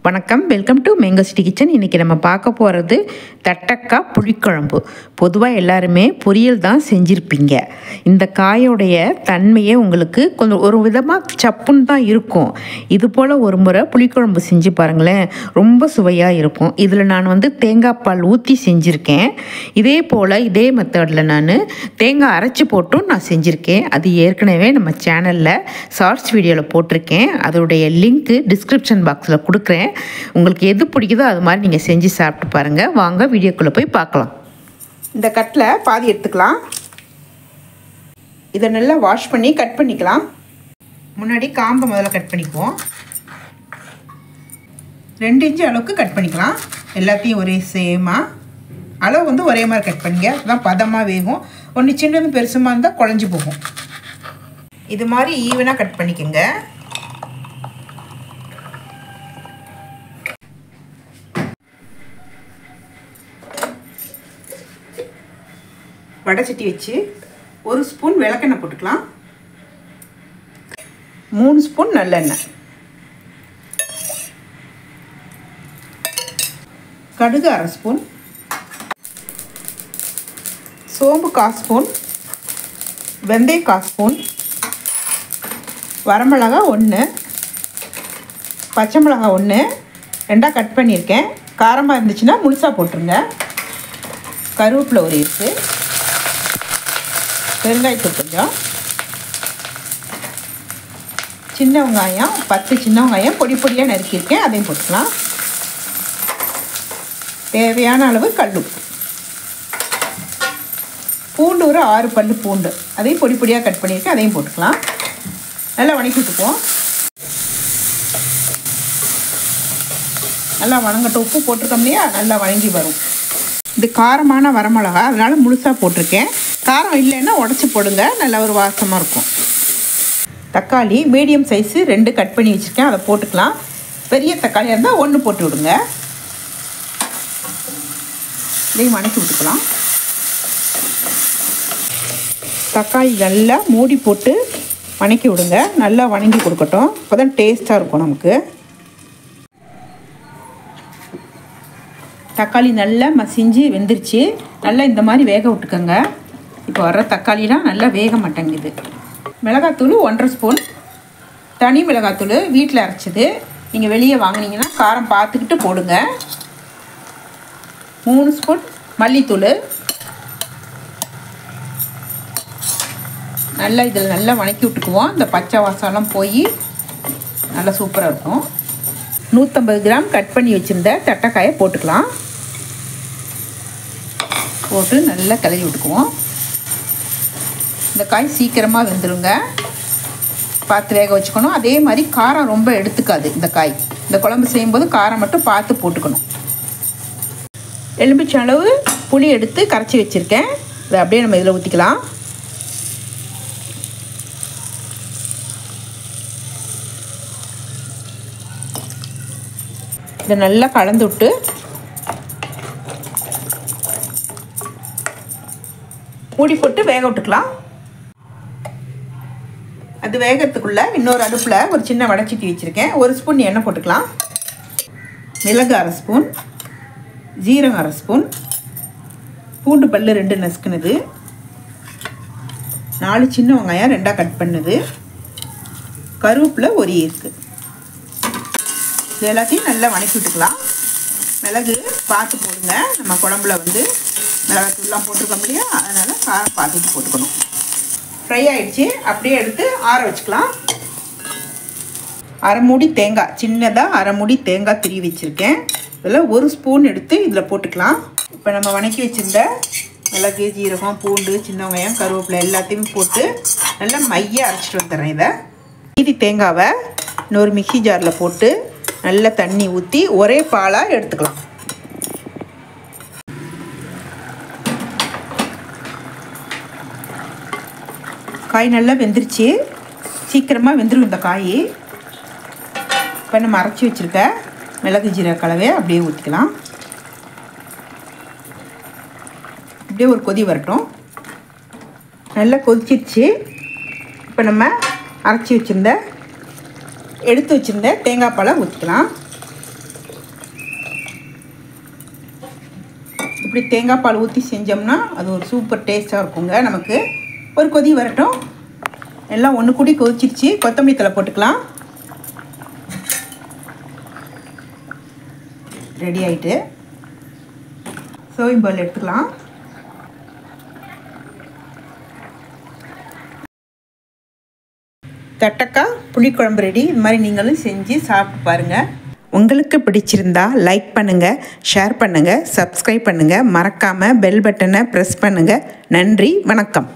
வணக்கம், welcome to mango city kitchen. இன்றைக்கி நம்ம பார்க்க போகிறது தட்டக்காய் புளிக்குழம்பு. பொதுவாக எல்லாருமே பொரியல் தான் செஞ்சுருப்பீங்க. இந்த காயோடைய தன்மையே உங்களுக்கு கொஞ்சம் ஒரு விதமாக சப்புன்னு தான் இருக்கும். இது போல் ஒரு முறை புளிக்குழம்பு செஞ்சு பாருங்களேன், ரொம்ப சுவையாக இருக்கும். இதில் நான் தேங்காய் பால் ஊற்றி செஞ்சுருக்கேன். இதே போல் இதே மெத்தடில் நான் தேங்காய் அரைச்சி போட்டும் நான் செஞ்சுருக்கேன். அது ஏற்கனவே நம்ம சேனலில் ஷார்ட்ஸ் வீடியோவில் போட்டிருக்கேன். அதோடைய லிங்க்கு டிஸ்கிரிப்ஷன் பாக்ஸில் கொடுக்குறேன். உங்களுக்கு எது பிடிக்குதோ அது மாதிரி நீங்கள் செஞ்சு சாப்பிட்டு பாருங்கள். வாங்க வீடியோக்குள்ளே போய் பார்க்கலாம். இந்த கட்டில் பாதி எடுத்துக்கலாம். இதை நல்லா வாஷ் பண்ணி கட் பண்ணிக்கலாம். முன்னாடி காம்பை முதல்ல கட் பண்ணிக்குவோம். 2 இன்ச்சு அளவுக்கு கட் பண்ணிக்கலாம். எல்லாத்தையும் ஒரே சேமாக அளவு ஒரே மாதிரி கட் பண்ணிங்க. அதுதான் பதமாக வேகும். ஒன்று சின்னது பெருசுமாக இருந்தால் குழஞ்சி போகும். இது மாதிரி ஈவனாக கட் பண்ணிக்கோங்க. வடை சட்டி வச்சு 1 ஸ்பூன் விளக்கெண்ணெய் போட்டுக்கலாம். 3 ஸ்பூன் நல்லெண்ணெய், கடுகு 1/2 ஸ்பூன், சோம்பு 1/4 ஸ்பூன், வெந்தயம் 1/4 ஸ்பூன், வரமிளகா 1, பச்சை மிளகா 1 2 கட் பண்ணியிருக்கேன். காரமாக இருந்துச்சுன்னா முழுசாக போட்டுருங்க. கருவேப்பிலை ஒரு இருக்கு, பெருங்காயத்தூள் கொஞ்சம், சின்ன வெங்காயம் 10 சின்ன வெங்காயம் பொடி பொடியாக நறுக்கியிருக்கேன், அதையும் போட்டுக்கலாம். தேவையான அளவு கல்லுப்பு, பூண்டு ஒரு 6 பல்லு பூண்டு, அதையும் பொடி பொடியாக கட் பண்ணியிருக்கேன், அதையும் போட்டுக்கலாம். நல்லா வணக்கி விட்டுப்போம். நல்லா வணங்கட்டும். உப்பு போட்டிருக்கோம் இல்லையா, நல்லா வணங்கி வரும். இது காரமான வரமிளகா, அதனால் முழுசாக போட்டிருக்கேன். காரம் இல்லைன்னா உடச்சி போடுங்க, நல்ல ஒரு வாசமாக இருக்கும். தக்காளி மீடியம் சைஸு 2 கட் பண்ணி வச்சுருக்கேன், அதை போட்டுக்கலாம். பெரிய தக்காளியாக இருந்தால் 1 போட்டு விடுங்க. இதையும் வணக்கி விட்டுக்கலாம். தக்காளி நல்லா மூடி போட்டு வணக்கி விடுங்க. நல்லா வணங்கி கொடுக்கட்டும், அப்போ தான் டேஸ்ட்டாக இருக்கும் நமக்கு. தக்காளி நல்லா மசிஞ்சு வெந்துருச்சு. நல்லா இந்த மாதிரி வேக விட்டுக்கோங்க. இப்போ வர்ற தக்காளிலாம் நல்லா வேக மாட்டேங்குது. மிளகாத்தூள் 1/2 ஸ்பூன், தனி மிளகாத்தூள் வீட்டில் அரைச்சிது. நீங்கள் வெளியே வாங்கினீங்கன்னா காரம் பார்த்துக்கிட்டு போடுங்க. 3 ஸ்பூன் மல்லித்தூள். நல்லா இதில் நல்லா வணக்கி விட்டுக்குவோம். இந்த பச்சை வாசம்லாம் போய் நல்லா சூப்பராக இருக்கும். 150 கிராம் கட் பண்ணி வச்சுருந்த தட்டைக்காயை போட்டுக்கலாம். போட்டு நல்லா கிளறி விட்டுக்குவோம். இந்த காய் சீக்கிரமாக வெந்துருங்க, பார்த்து வேக வச்சுக்கணும். அதே மாதிரி காரம் ரொம்ப எடுத்துக்காது இந்த காய். இந்த குழம்பு செய்யும்போது காரம் மட்டும் பார்த்து போட்டுக்கணும். எலுமிச்சை அளவு புளி எடுத்து கரைச்சி வச்சுருக்கேன், அதை அப்படியே நம்ம இதில் ஊற்றிக்கலாம். இதை நல்லா கலந்து விட்டு மூடி போட்டு வேக விட்டுக்கலாம். அது வேகிறதுக்குள்ளே இன்னொரு அடுப்பில் ஒரு சின்ன வடைச்சட்டி வச்சுருக்கேன். 1 ஸ்பூன் எண்ணெய் போட்டுக்கலாம். மிளகு 1/2 ஸ்பூன், ஜீரகம் 1/2 ஸ்பூன், பூண்டு பல்லு 2 நசுக்குனது, 4 சின்ன வெங்காயம் 2 கட் பண்ணுது, கருவேப்பிலை ஒரு இருக்குது. இது எல்லாத்தையும் நல்லா வணக்கி விட்டுக்கலாம். மிளகு பார்த்து போடுங்க. நம்ம குழம்புல மிளகாத்தூள்லாம் போட்டிருக்கோம் இல்லையா, அதனால் காரம் பார்த்துட்டு போட்டுக்கணும். ஃப்ரை ஆகிடுச்சு, அப்படியே எடுத்து ஆற வச்சுக்கலாம். அரை மூடி தேங்காய், சின்னதாக அரை மூடி தேங்காய் திரி வச்சுருக்கேன். இதில் 1 ஸ்பூன் எடுத்து இதில் போட்டுக்கலாம். இப்போ நம்ம வணக்கி வச்சுருந்த மிளகு, ஜீரகம், பூண்டு, சின்ன வெங்காயம், கருவேப்பிலை எல்லாத்தையுமே போட்டு நல்லா மையாக அரைச்சிட்டு வந்துடுறேன். இதை மீதி தேங்காவை இன்னொரு மிக்ஸி ஜாரில் போட்டு நல்லா தண்ணி ஊற்றி ஒரே பாலாக எடுத்துக்கலாம். காய் நல்லா வெந்துருச்சு, சீக்கிரமாக வெந்துடும் இந்த காய். இப்போ நம்ம அரைச்சி வச்சுருக்க மிளகு ஜீரக கலவையை அப்படியே ஊற்றிக்கலாம். அப்படியே ஒரு கொதி வரட்டும். நல்லா கொதிச்சிருச்சு. இப்போ நம்ம அரைச்சி வச்சுருந்த எடுத்து வச்சுருந்த தேங்காய் பாலை ஊற்றிக்கலாம். இப்படி தேங்காய் பால் ஊற்றி செஞ்சோம்னா அது ஒரு சூப்பர் டேஸ்ட்டாக இருக்குங்க. நமக்கு ஒரு கொதி வரட்டும். எல்லாம் ஒன்று கூடி கொதிச்சிருச்சு. கொத்தமல்லி தழை போட்டுக்கலாம். ரெடி ஆகிட்டு சர்விங் பவுல் எடுத்துக்கலாம். தட்டக்காய் புளிக்குழம்பு ரெடி. இது மாதிரி நீங்களும் செஞ்சு சாப்பிட்டு பாருங்கள். உங்களுக்கு பிடிச்சிருந்தா லைக் பண்ணுங்கள், ஷேர் பண்ணுங்கள், சப்ஸ்கிரைப் பண்ணுங்கள். மறக்காமல் பெல் பட்டனை ப்ரெஸ் பண்ணுங்கள். நன்றி, வணக்கம்.